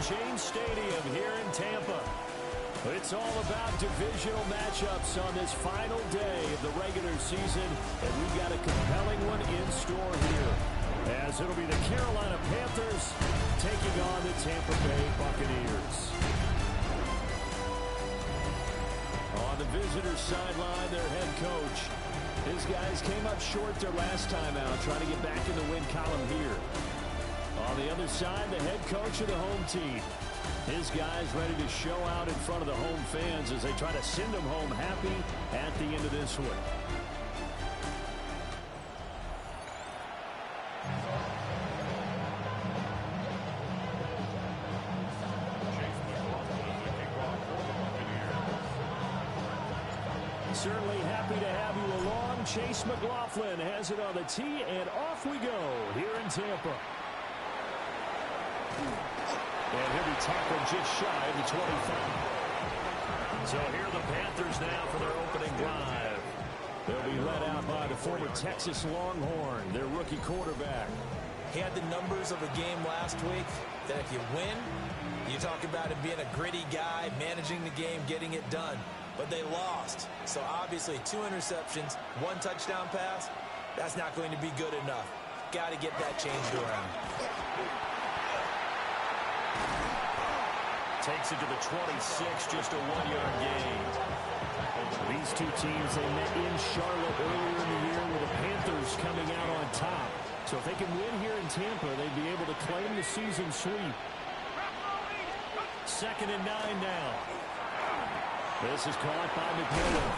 James Stadium here in Tampa. It's all about divisional matchups on this final day of the regular season, and we've got a compelling one in store here, as it'll be the Carolina Panthers taking on the Tampa Bay Buccaneers. On the visitors' sideline, their head coach. His guys came up short their last time out, trying to get back in the win column here. On the other side, the head coach of the home team. His guys ready to show out in front of the home fans as they try to send them home happy at the end of this one. Certainly happy to have you along. Chase McLaughlin has it on the tee, and off we go here in Tampa. And he'll be tackled just shy of the 25. So here are the Panthers now for their opening drive. They'll be led out by the former Texas Longhorn, their rookie quarterback. He had the numbers of a game last week that if you win, you talk about him being a gritty guy, managing the game, getting it done. But they lost. So obviously 2 interceptions, 1 touchdown pass, that's not going to be good enough. Got to get that changed around. Takes it to the 26, just a 1-yard gain. These two teams, they met in Charlotte earlier in the year with the Panthers coming out on top. So if they can win here in Tampa, they'd be able to claim the season sweep. 2nd and 9 now. This is caught by McMillan.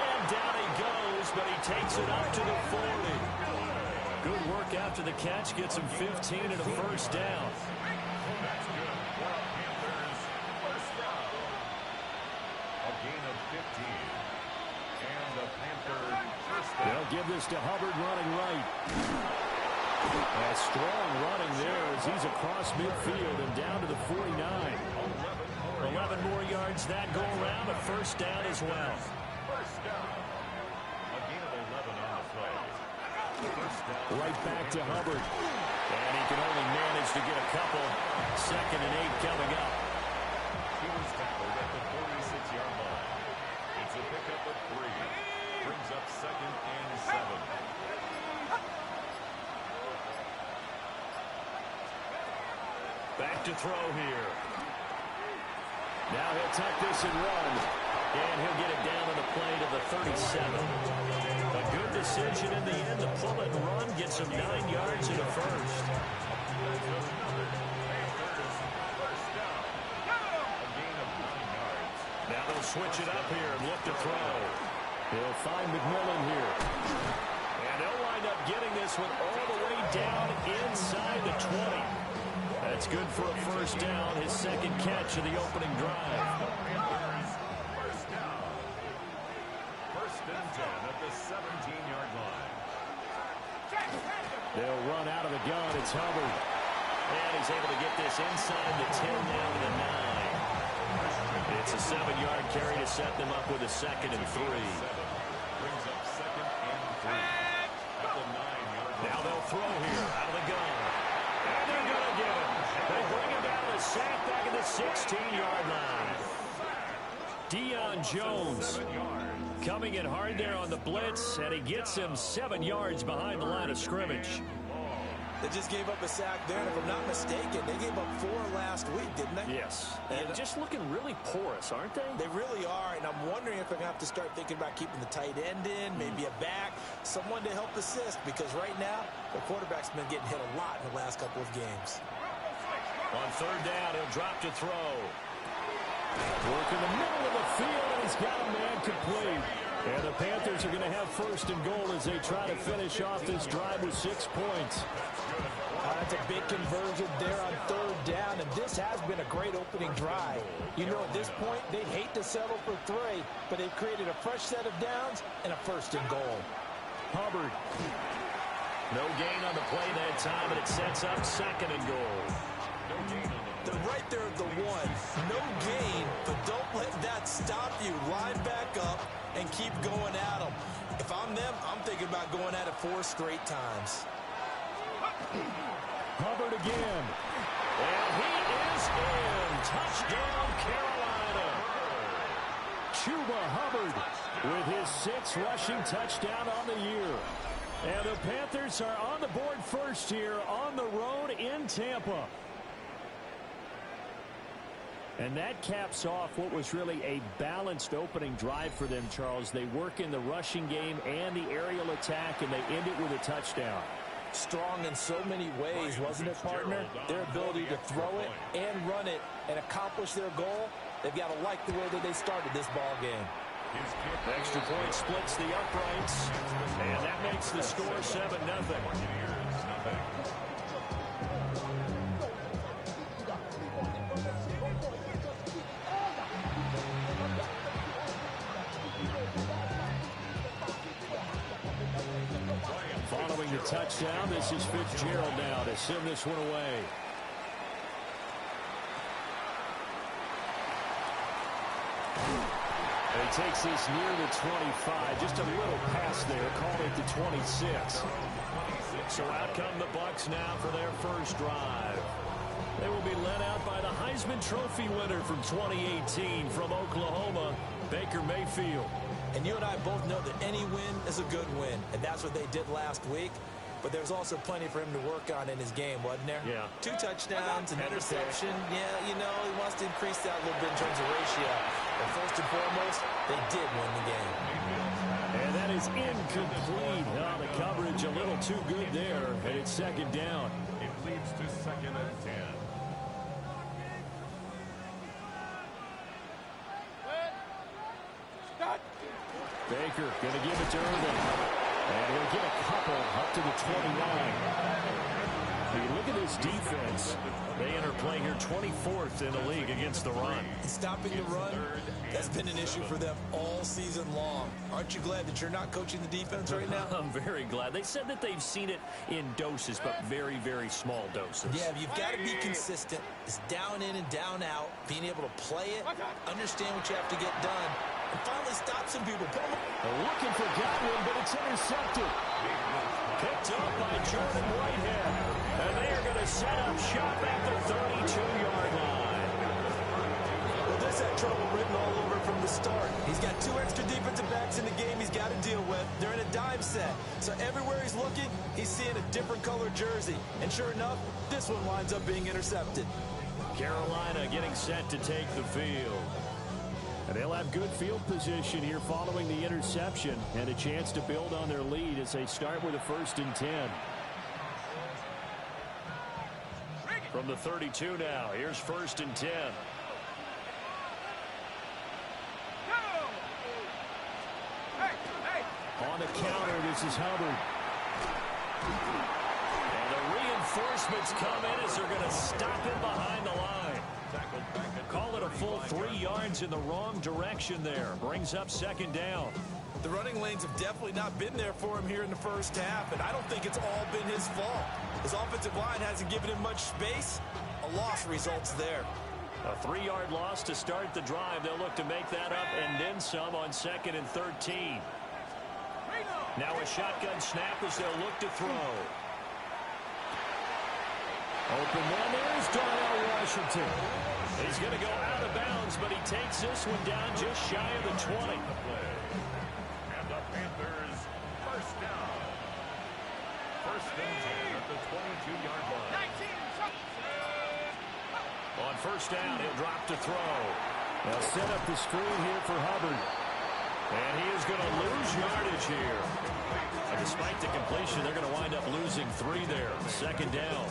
And down he goes, but he takes it up to the 40. Good work after the catch. Gets him 15 and a first down. They'll give this to Hubbard running right. A strong running there as he's across midfield and down to the 49. 11 more yards that go around, a first down as well. Right back to Hubbard. And he can only manage to get a couple. 2nd and 8 coming up. He was tackled at the 46-yard line. It's a pickup of 3. Brings up 2nd and 7. Back to throw here. Now he'll tuck this and run. And he'll get it down on the play to the 37. A good decision in the end to pull it and run. Gets him 9 yards in the first. Now they'll switch it up here and look to throw. They'll find McMillan here. And they'll wind up getting this one all the way down inside the 20. That's good for a first down, his 2nd catch of the opening drive. First down. 1st and 10 at the 17-yard line. They'll run out of the gun. It's Hubbard. And he's able to get this inside the 10 down to the 9. It's a 7-yard carry to set them up with a 2nd and 3. Brings up 2nd and 3. At the 9-yard line. Now they'll throw here out of the gun. And they're going to get it. They bring him down to sack back at the 16-yard line. Deion Jones coming in hard there on the blitz, and he gets him 7 yards behind the line of scrimmage. They just gave up a sack there, and if I'm not mistaken, they gave up 4 last week, didn't they? Yes. And just looking really porous, aren't they? They really are, and I'm wondering if they're going to have to start thinking about keeping the tight end in, maybe a back, someone to help assist, because right now, the quarterback's been getting hit a lot in the last couple of games. On 3rd down, he'll drop to throw. Work in the middle of the field, and he's got a man complete. And the Panthers are going to have 1st and goal as they try to finish off this drive with 6 points. That's a big conversion there on 3rd down, and this has been a great opening drive. You know, at this point, they'd hate to settle for 3, but they've created a fresh set of downs and a 1st and goal. Hubbard. No gain on the play that time, and it sets up 2nd and goal. They're right there at the 1. No gain, but don't let that stop you. Line back up and keep going at them. If I'm them, I'm thinking about going at it 4 straight times. Hubbard again. And he is Touchdown, Carolina. Chuba Hubbard with his 6th rushing touchdown on the year. And the Panthers are on the board first here on the road in Tampa. And that caps off what was really a balanced opening drive for them, Charles. They work in the rushing game and the aerial attack, and they end it with a touchdown. Strong in so many ways, wasn't it, partner? Their ability to throw it and run it and accomplish their goal, they've got to like the way that they started this ball game. Extra point splits the uprights, and that makes the score 7-0. Following the touchdown, this is Fitzgerald now to send this one away. And he takes this near the 25. Just a little pass there. Call it the 26. So out come the Bucs now for their first drive. They will be led out by the Heisman Trophy winner from 2018 from Oklahoma, Baker Mayfield. And you and I both know that any win is a good win, and that's what they did last week. But there's also plenty for him to work on in his game, wasn't there? Yeah. 2 touchdowns, an interception. Yeah, you know, he wants to increase that a little bit in terms of ratio. But first and foremost, they did win the game. And that is incomplete. Oh, the coverage a little too good there, and it's 2nd down. It leads to 2nd and 10. Baker going to give it to Irvin. And he'll get a couple up to the 29. You look at this defense. They enter play here 24th in the league against the run. Stopping the run, that's been an issue for them all season long. Aren't you glad that you're not coaching the defense right now? I'm very glad. They said that they've seen it in doses, but very, very small doses. Yeah, you've got to be consistent. It's down in and down out, being able to play it, understand what you have to get done, and finally stop some people. They're looking for Godwin, but it's intercepted. Picked up by Jordan Whitehead. And they are going to set up shop at the 32-yard line. Well, this had trouble written all over from the start. He's got 2 extra defensive backs in the game he's got to deal with. They're in a dime set. So everywhere he's looking, he's seeing a different color jersey. And sure enough, this one winds up being intercepted. Carolina getting set to take the field. And they'll have good field position here following the interception and a chance to build on their lead as they start with a 1st and 10. From the 32 now, here's 1st and 10. On the counter, this is Hubbard. And the reinforcements come in as they're going to stop him behind the line. Call it a full 3 yards in the wrong direction there. Brings up 2nd down. The running lanes have definitely not been there for him here in the first half, and I don't think it's all been his fault. His offensive line hasn't given him much space. A loss results there. A 3-yard loss to start the drive. They'll look to make that up and then some on 2nd and 13. Now a shotgun snap as they'll look to throw. Open one. There's Darnell Washington. He's going to go out of bounds, but he takes this one down just shy of the 20. And the Panthers first down. 1st and 10 at the 22-yard line. On 1st down, he'll drop to throw. They'll set up the screen here for Hubbard. And he is going to lose yardage here. And despite the completion, they're going to wind up losing 3 there. 2nd down.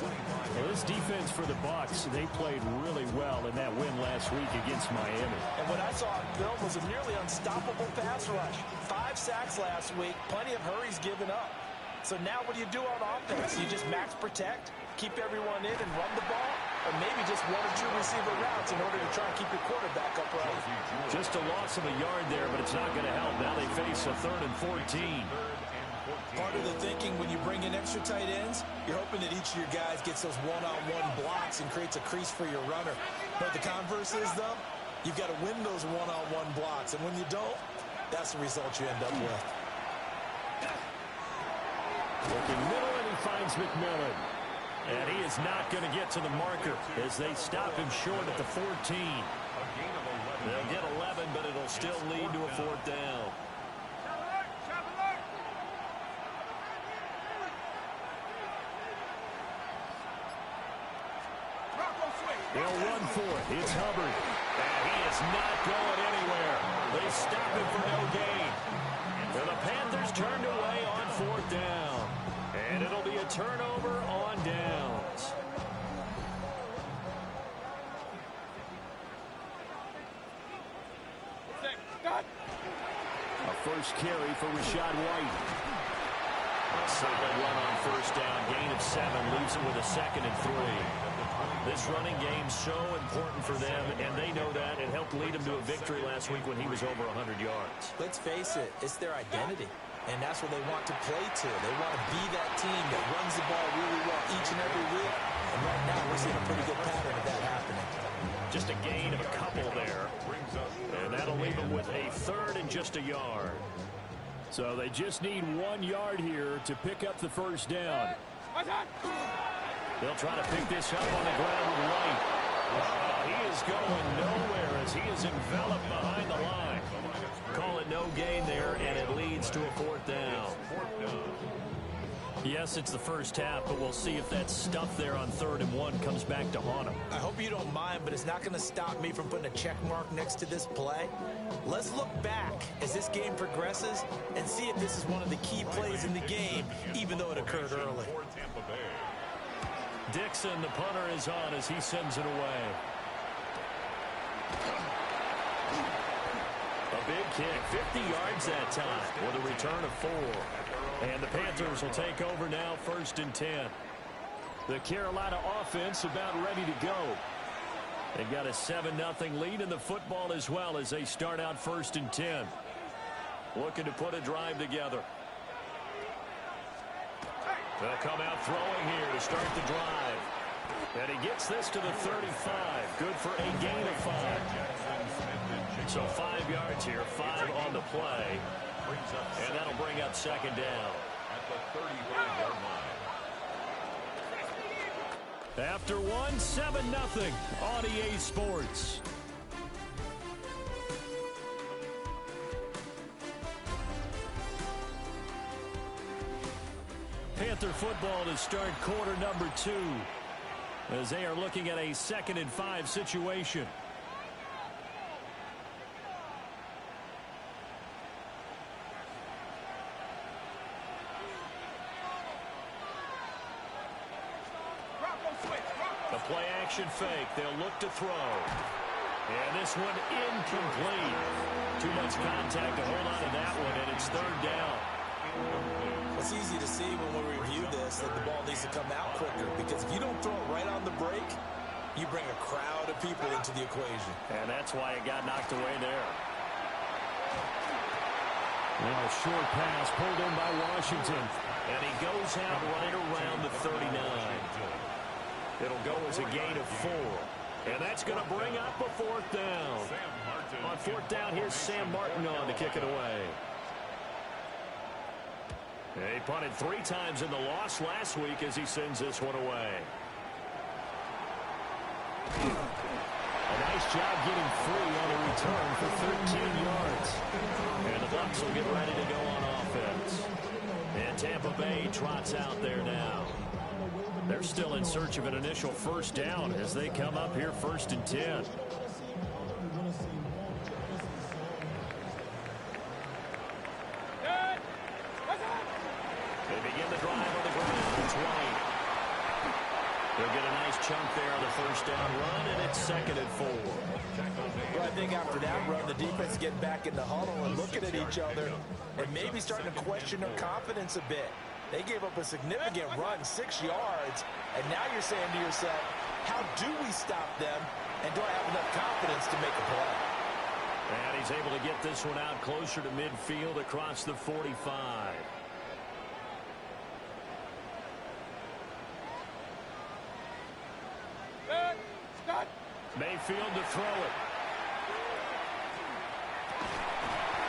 Well, this defense for the Bucs, they played really well in that win last week against Miami. And what I saw on film was a nearly unstoppable pass rush. 5 sacks last week, plenty of hurries given up. So now what do you do on offense? You just max protect, keep everyone in and run the ball, or maybe just 1 or 2 receiver routes in order to try and keep your quarterback upright. Just a loss of a yard there, but it's not going to help. Now they face a 3rd and 14. Part of the thinking when you bring in extra tight ends, you're hoping that each of your guys gets those one-on-one blocks and creates a crease for your runner. But the converse is, though, you've got to win those one-on-one blocks. And when you don't, that's the result you end up with. Looking middle, and he finds McMillan. And he is not going to get to the marker as they stop him short at the 14. They'll get 11, but it'll still lead to a fourth down. They'll run for it. It's Hubbard. And he is not going anywhere. They stop him for no gain. And the Panthers turned away on fourth down. And it'll be a turnover on downs. A first carry for Rashad White. A solid run on first down. Gain of 7 leaves it with a 2nd and 3. This running game so important for them, and they know that. It helped lead them to a victory last week when he was over 100 yards. Let's face it, it's their identity, and that's what they want to play to. They want to be that team that runs the ball really well each and every week, and right now we're seeing a pretty good pattern of that happening. Just a gain of a couple there, and that'll leave them with a 3rd and just a yard. So they just need 1 yard here to pick up the first down. They'll try to pick this up on the ground with White. He is going nowhere as he is enveloped behind the line. Call it no gain there, and it leads to a 4th down. Yes, it's the first half, but we'll see if that stuff there on 3rd and 1 comes back to haunt him. I hope you don't mind, but it's not going to stop me from putting a check mark next to this play. Let's look back as this game progresses and see if this is one of the key plays in the game, even though it occurred early. Dixon, the punter, is on as he sends it away. A big kick, 50 yards that time with a return of 4. And the Panthers will take over now, 1st and 10. The Carolina offense about ready to go. They've got a 7-0 lead in the football as well as they start out 1st and 10. Looking to put a drive together. They'll come out throwing here to start the drive. And he gets this to the 35. Good for a gain of 5. So 5 yards here, 5 on the play. And that'll bring up 2nd down. At the 35-yard line. After 1, 7-0 on EA Sports. Panther football to start quarter number 2 as they are looking at a 2nd and 5 situation. The play action fake. They'll look to throw. And this one incomplete. Too much contact to hold on to that one, and it's 3rd down. It's easy to see when we review this that the ball needs to come out quicker, because if you don't throw it right on the break, you bring a crowd of people into the equation. And that's why it got knocked away there. Now a short pass pulled in by Washington. And he goes out right around the 39. It'll go as a gain of 4. And that's going to bring up a 4th down. On 4th down, here's Sam Martin on to kick it away. He punted 3 times in the loss last week as he sends this one away. A nice job getting free on the return for 13 yards. And the Bucs will get ready to go on offense. And Tampa Bay trots out there now. They're still in search of an initial 1st down as they come up here 1st and 10. They begin the drive on the ground. It's White. They'll get a nice chunk there on the 1st down run, and it's 2nd and 4. Well, I think after that run, the defense get back in the huddle and looking at each other and maybe starting to question their confidence a bit. They gave up a significant run, 6 yards, and now you're saying to yourself, how do we stop them, and do I have enough confidence to make a play? And he's able to get this one out closer to midfield across the 45. Mayfield to throw it.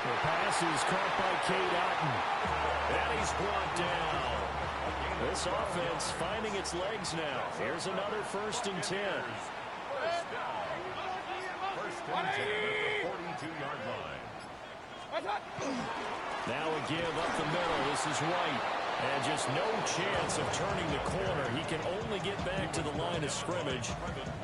The pass is caught by Cade Otton. And he's brought down. This offense finding its legs now. Here's another 1st and 10. First down. First and 10 at the 42-yard line. Now a give up the middle. This is White. And just no chance of turning the corner. He can only get back to the line of scrimmage.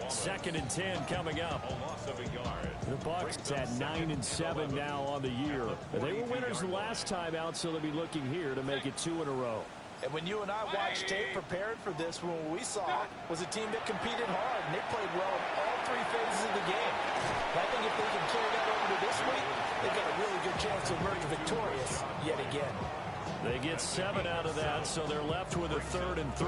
2nd and 10 coming up. A loss of a yard. The Bucs at 9-7 now on the year. They were winners the last time out, so they'll be looking here to make it 2 in a row. And when you and I watched tape preparing for this, what we saw was a team that competed hard, and they played well in all 3 phases of the game. And I think if they can carry that over to this week, they've got a really good chance to emerge victorious yet again. They get 7 out of that, so they're left with a 3rd and 3.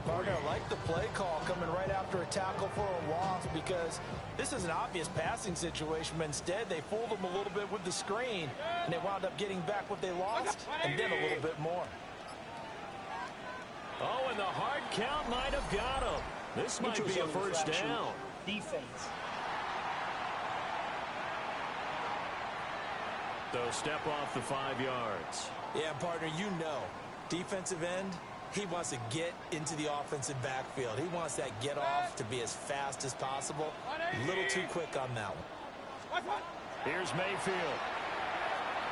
Partner, I like the play call coming right after a tackle for a loss, because this is an obvious passing situation, but instead they fooled them a little bit with the screen, and they wound up getting back what they lost and then a little bit more. Oh, and the hard count might have got him. This might be a 1st down. Defense. So step off the 5 yards. Yeah, partner, you know, defensive end, he wants to get into the offensive backfield. He wants that get off to be as fast as possible. A little too quick on that one. Here's Mayfield.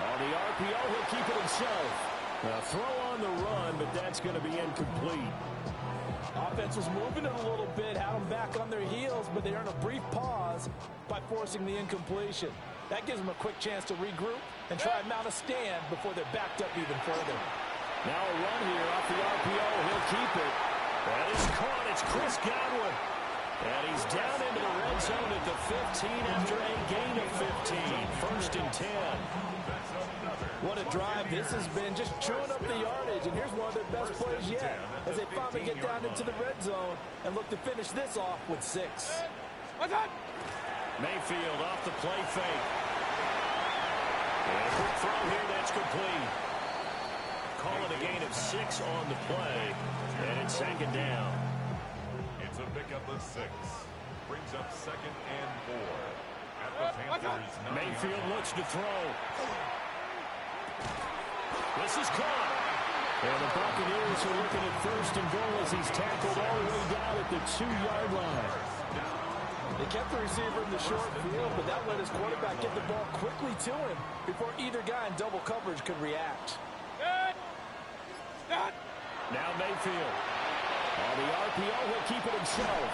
On the RPO, he'll keep it himself. A throw on the run, but that's going to be incomplete. Offense was moving it a little bit, had them back on their heels, but they earned a brief pause by forcing the incompletion. That gives them a quick chance to regroup and try and mount a stand before they're backed up even further. Now a run here off the RPO. He'll keep it. That is caught. It's Chris Godwin. And he's down into the red zone at the 15 after a gain of 15. 1st and 10. What a drive this has been, just chewing up the yardage. And here's one of their best plays yet as they finally get down into the red zone and look to finish this off with 6. Mayfield off the play fake. And a quick throw here, that's complete. Call it a gain of 6 on the play. And it's 2nd down. It's a pickup of 6. Brings up 2nd and 4. At the Panthers' 9. Mayfield looks to throw. This is caught. And the Buccaneers are looking at 1st and goal as he's tackled all the way down at the 2-yard line. They kept the receiver in the short field, but that let his quarterback get the ball quickly to him before either guy in double coverage could react. Now Mayfield. On the RPO, he'll keep it himself.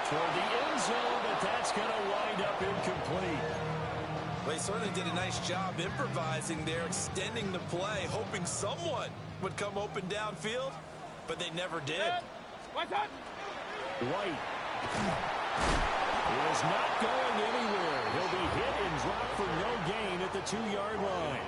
Toward the end zone, but that's going to wind up incomplete. Well, he certainly did a nice job improvising there, extending the play, hoping someone would come open downfield, but they never did. White. He is not going anywhere. He'll be hit and dropped for no gain at the 2-yard line.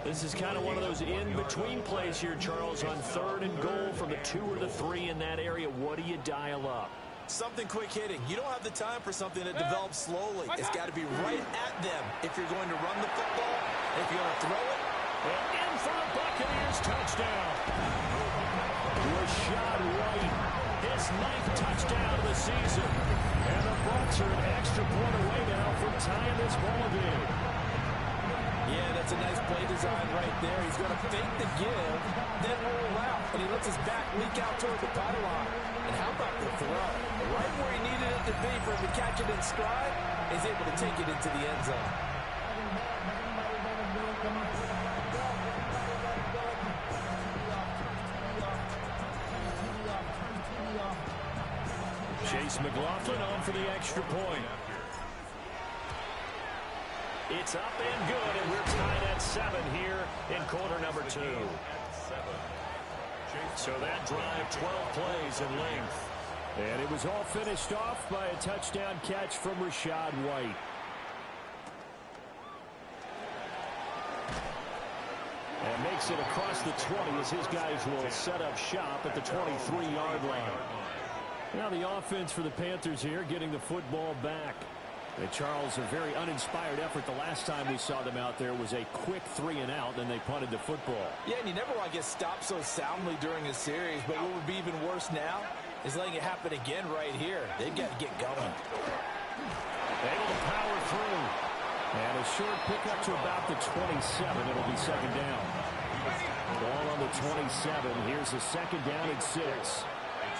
This is kind of one of those in-between plays here, Charles, on 3rd and goal from the 2 or the 3 in that area. What do you dial up? Something quick hitting. You don't have the time for something that develops slowly. It's got to be right at them if you're going to run the football, and if you're going to throw it. And in for the Buccaneers, touchdown. Rashad White, his 9th touchdown of the season. And the Bucs are an extra point away now from tying this ball game. Yeah, that's a nice play design right there. He's going to fake the give, then roll out, and he lets his back leak out toward the pylon. And how about the throw? Right where he needed it to be for him to catch it in stride, he's able to take it into the end zone. Chase McLaughlin on for the extra point. It's up and good, and we're tied at 7 here in quarter number 2. So that drive, 12 plays in length. And it was all finished off by a touchdown catch from Rashad White. And makes it across the 20 as his guys will set up shop at the 23-yard line. Now the offense for the Panthers here getting the football back. And Charles, a very uninspired effort the last time we saw them out there was a quick 3 and out, and they punted the football. Yeah, and you never want to get stopped so soundly during a series, but what would be even worse now is letting it happen again right here. They've got to get going. Able to power through. And a short pickup to about the 27. It'll be 2nd down. Ball on the 27. Here's a second down and 6. It's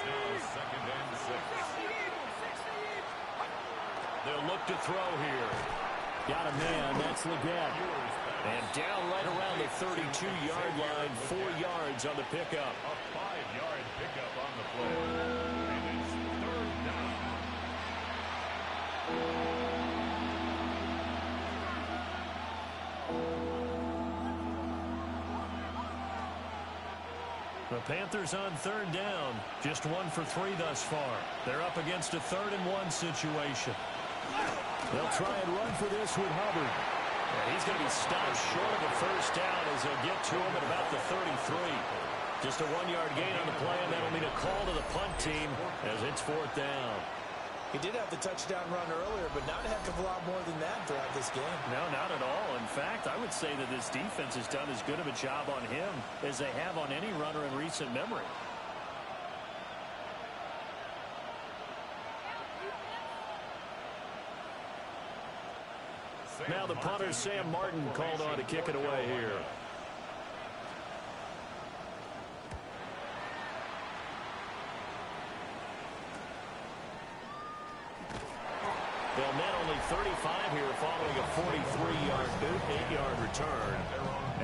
now second and 6. They'll look to throw here. Got a man. That's Leggett. And down right around the 32-yard line. 4 yards on the pickup. A 5-yard pickup on the play. And it's third down. The Panthers on third down. Just 1 for 3 thus far. They're up against a 3rd and 1 situation. They'll try and run for this with Hubbard. Yeah, he's going to be stopped short of the first down as they'll get to him at about the 33. Just a 1-yard gain on the play, and that'll mean a call to the punt team as it's 4th down. He did have the touchdown run earlier, but not a heck of a lot more than that throughout this game. No, not at all. In fact, I would say that this defense has done as good of a job on him as they have on any runner in recent memory. Now the punter, Sam Martin, called on to kick it away here. They'll net only 35 here following a 43-yard boot, 8-yard return.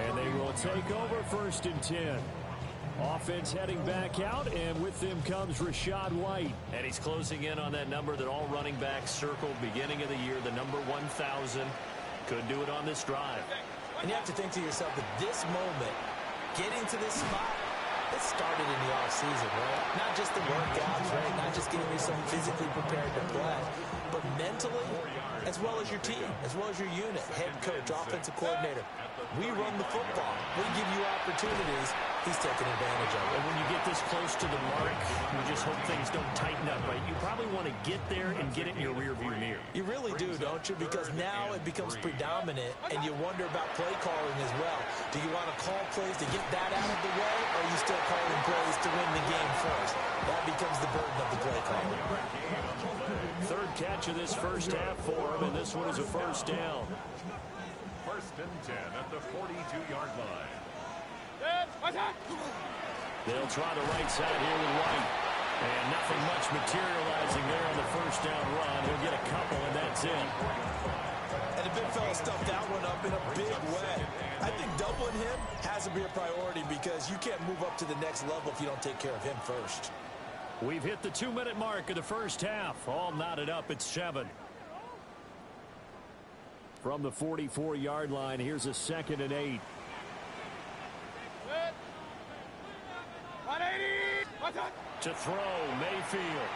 And they will take over 1st and 10. Offense heading back out, and with them comes Rachaad White. And he's closing in on that number that all running backs circled beginning of the year, the number 1,000. Could do it on this drive. And you have to think to yourself that this moment, getting to this spot, it started in the offseason, right? Not just the workouts, right? Not just getting yourself physically prepared to play, but mentally, as well as your team, as well as your unit, head coach, offensive coordinator. We run the football. We give you opportunities. He's taking advantage of it. And when you get this close to the mark, you just hope things don't tighten up, right? You probably want to get there and get it in your rearview mirror. You really do, don't you? Because now it becomes predominant, and you wonder about play calling as well. Do you want to call plays to get that out of the way, or are you still calling plays to win the game first? That becomes the burden of the play calling. 3rd catch of this first half for him, and this one is a 1st down. 1st and 10 at the 42-yard line. They'll try the right side here with White. And nothing much materializing there on the 1st down run. He'll get a couple, and that's it. And the big fella stuffed that one up in a big way. I think doubling him has to be a priority because you can't move up to the next level if you don't take care of him first. We've hit the 2-minute mark of the first half. All knotted up at 7. From the 44-yard line, here's a 2nd and 8. To throw, Mayfield.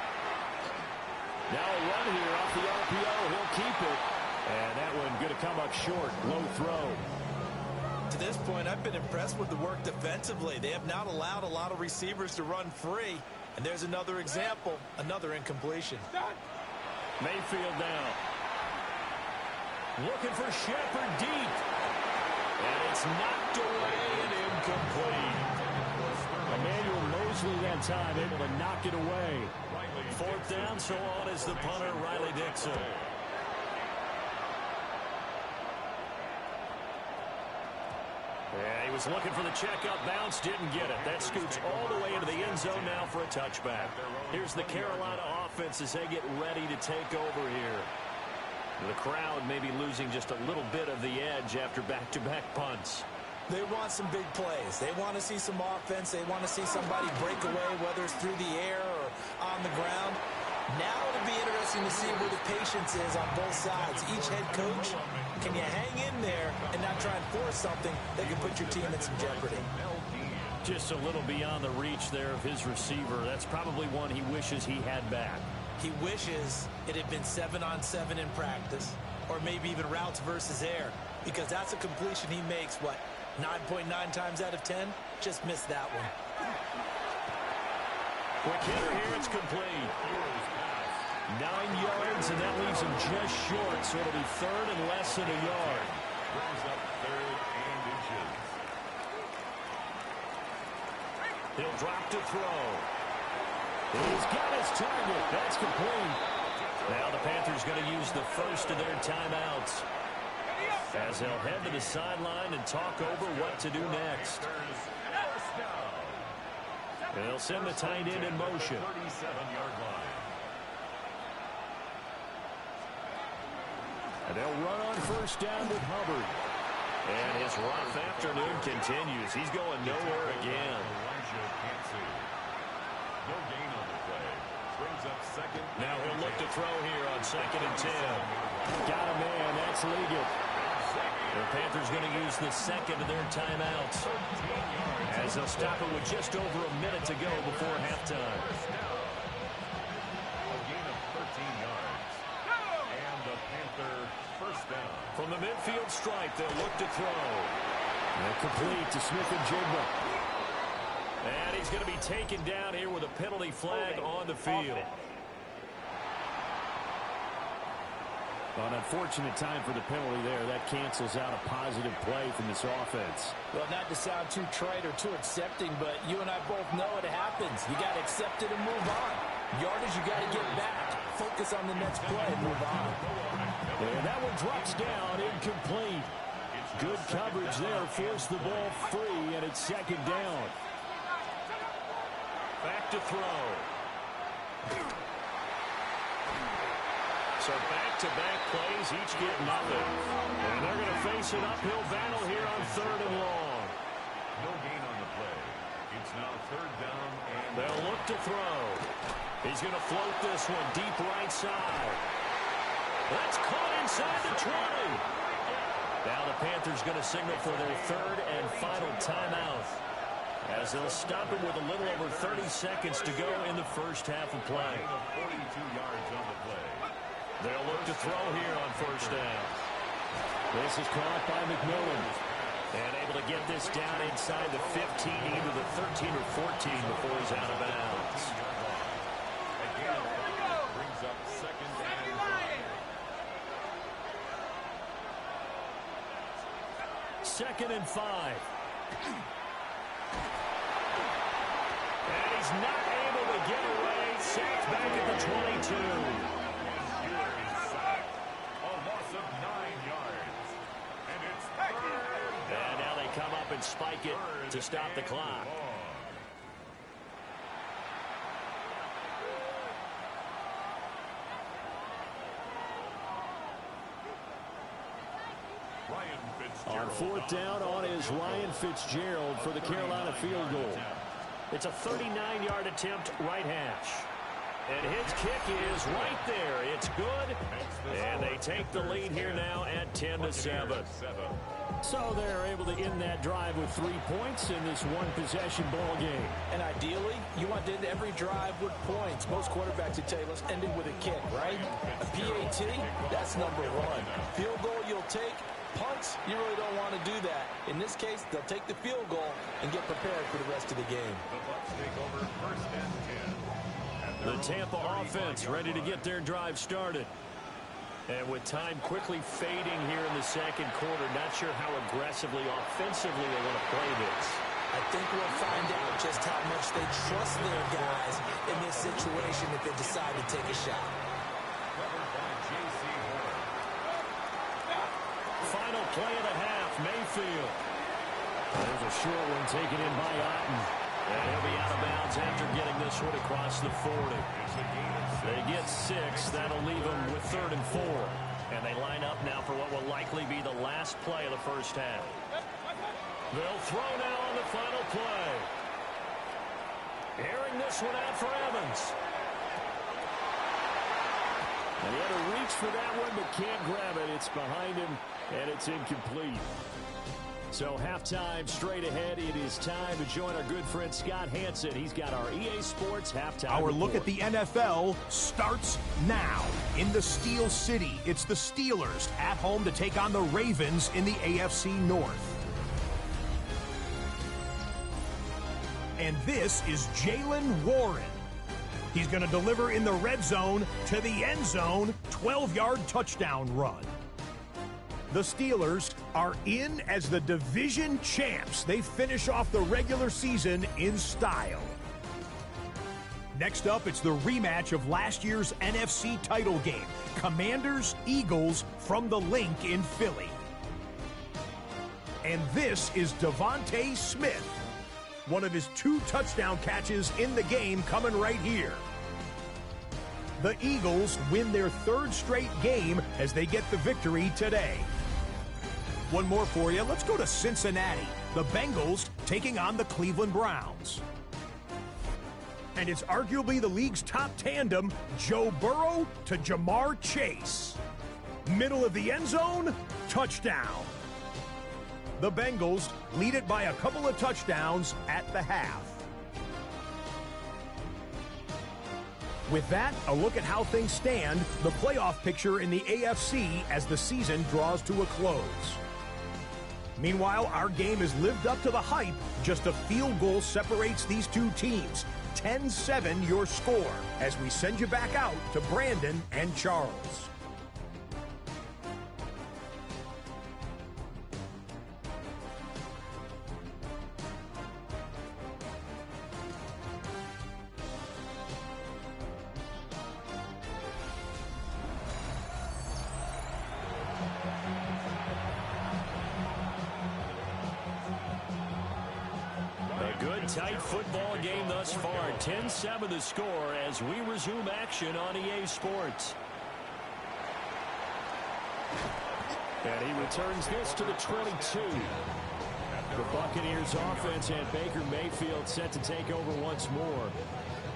Now a run here off the RPO. He'll keep it. And that one going to come up short. Low throw. To this point, I've been impressed with the work defensively. They have not allowed a lot of receivers to run free. And there's another example, another incompletion. Mayfield now. Looking for Shepard deep. And it's knocked away and incomplete. Emmanuel Mosley that time able to knock it away. 4th down, so on is the punter, Riley Dixon. Yeah, he was looking for the checkup bounce, didn't get it. That scoots all the way into the end zone now for a touchback. Here's the Carolina offense as they get ready to take over here. The crowd may be losing just a little bit of the edge after back-to-back punts. They want some big plays. They want to see some offense. They want to see somebody break away, whether it's through the air or on the ground. Now it'll be interesting to see where the patience is on both sides. Each head coach, can you hang in there and not try and force something that can put your team in some jeopardy? Just a little beyond the reach there of his receiver. That's probably one he wishes he had back. He wishes it had been 7-on-7 in practice, or maybe even routes versus air, because that's a completion he makes, what, 9.9 times out of 10? Just missed that one. Quick hitter here, it's complete. 9 yards, and that leaves him just short, so it'll be 3rd and less than a yard. Brings up 3rd and inches. He'll drop to throw. He's got his target. That's complete. Now the Panthers going to use the first of their timeouts. as they'll head to the sideline and talk over what to do next. They'll send the tight end in motion. 37-yard line. And they'll run on first down with Hubbard. And his rough afternoon continues. He's going nowhere again. No gain on the play. Brings up second. Now he'll look to throw here on 2nd and 10. Got a man. That's Liggett. The Panthers going to use the second of their timeouts, as they'll stop it with just over a minute to go before halftime. A gain of 13 yards. And the Panther first down. From the midfield stripe, they'll look to throw. And complete to Smith and Jigba. And he's going to be taken down here with a penalty flag on the field. An unfortunate time for the penalty there. That cancels out a positive play from this offense. Well, not to sound too trite or too accepting, but you and I both know it happens. You got to accept it and move on. Yardage, you got to get back. Focus on the next play and move on. And that one drops down, incomplete. Good coverage there, forced the ball free, and it's 2nd down. Back to throw. So back-to-back plays, each get nothing. And they're going to face an uphill battle here on 3rd and long. No gain on the play. It's now 3rd down. And they'll look to throw. He's going to float this one deep right side. That's caught inside the 20. Now the Panthers going to signal for their 3rd and final timeout, as they'll stop it with a little over 30 seconds to go in the first half of play. 42 yards on the play. They'll look to throw here on first down. This is caught by McMillan. And able to get this down inside the 15, either the 13 or 14 before he's out of bounds. Again, brings up 2nd and 5. 2nd and 5. And he's not able to get away. Sacked back at the 22. And now they come up and spike it to stop the clock. On 4th down, on is Ryan Fitzgerald for the Carolina field goal. It's a 39-yard attempt, right hash. And his kick is right there. It's good. And they take the lead here now at 10-7. So they're able to end that drive with 3 points in this one-possession ball game. And ideally, you want to end every drive with points. Most quarterbacks would tell you, let's end it with a kick, right? A PAT, that's number 1. Field goal you'll take. Punts, you really don't want to do that. In this case, they'll take the field goal and get prepared for the rest of the game. The Bucs take over 1st and 10. The Tampa offense ready to get their drive started. And with time quickly fading here in the 2nd quarter, not sure how aggressively, offensively they want to play this. I think we'll find out just how much they trust their guys in this situation if they decide to take a shot. Final play of the half, Mayfield. There's a short one taken in by Otten. And he'll be out of bounds after getting this one across the 40. They get 6. That'll leave them with 3rd and 4. And they line up now for what will likely be the last play of the first half. They'll throw now on the final play. Airing this one out for Evans. And he had to reach for that one, but can't grab it. It's behind him, and it's incomplete. So halftime straight ahead. It is time to join our good friend Scott Hansen. He's got our EA Sports halftime Our report. look at the NFL starts now. In the Steel City, it's the Steelers at home to take on the Ravens in the AFC North. And this is Jaylen Warren. He's going to deliver in the red zone to the end zone, 12-yard touchdown run. The Steelers are in as the division champs. They finish off the regular season in style. Next up, it's the rematch of last year's NFC title game. Commanders-Eagles from the Link in Philly. And this is Devontae Smith. One of his 2 touchdown catches in the game coming right here. The Eagles win their 3rd straight game as they get the victory today. One more for you. Let's go to Cincinnati. The Bengals taking on the Cleveland Browns. And it's arguably the league's top tandem, Joe Burrow to Jamar Chase. Middle of the end zone, touchdown. The Bengals lead it by a couple of touchdowns at the half. With that, a look at how things stand, the playoff picture in the AFC as the season draws to a close. Meanwhile, our game has lived up to the hype. Just a field goal separates these 2 teams. 10-7 your score as we send you back out to Brandon and Charles. Tight football game thus far. 10-7 the score as we resume action on EA Sports. And he returns this to the 22. The Buccaneers offense and Baker Mayfield set to take over once more.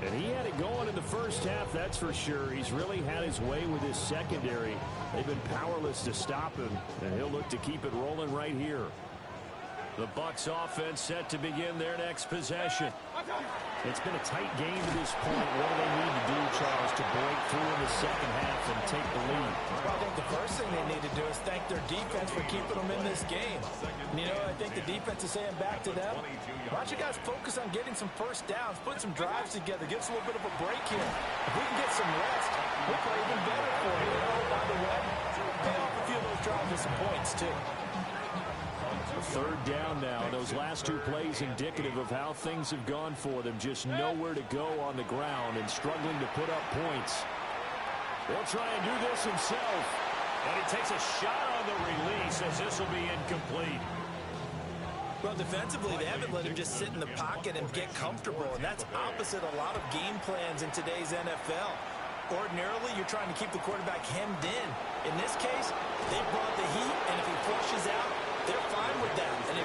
And he had it going in the first half, that's for sure. He's really had his way with his secondary. They've been powerless to stop him, and he'll look to keep it rolling right here. The Bucs offense set to begin their next possession. It's been a tight game to this point. What do they need to do, Charles, to break through in the second half and take the lead? Well, I think the first thing they need to do is thank their defense for keeping them in this game. You know, I think the defense is saying back to them, why don't you guys focus on getting some first downs, put some drives together, give us a little bit of a break here. If we can get some rest, we'll play even better for you. Oh, by the way, pay off a few of those drives with some points, too. 3rd down now. Those last 2 plays indicative of how things have gone for them. Just nowhere to go on the ground and struggling to put up points. He'll try and do this himself. And he takes a shot on the release as this will be incomplete. Well, defensively, they haven't let him just sit in the pocket and get comfortable. And that's opposite a lot of game plans in today's NFL. Ordinarily, you're trying to keep the quarterback hemmed in. In this case, they brought the heat, and if he flushes out, they're fine with that. And if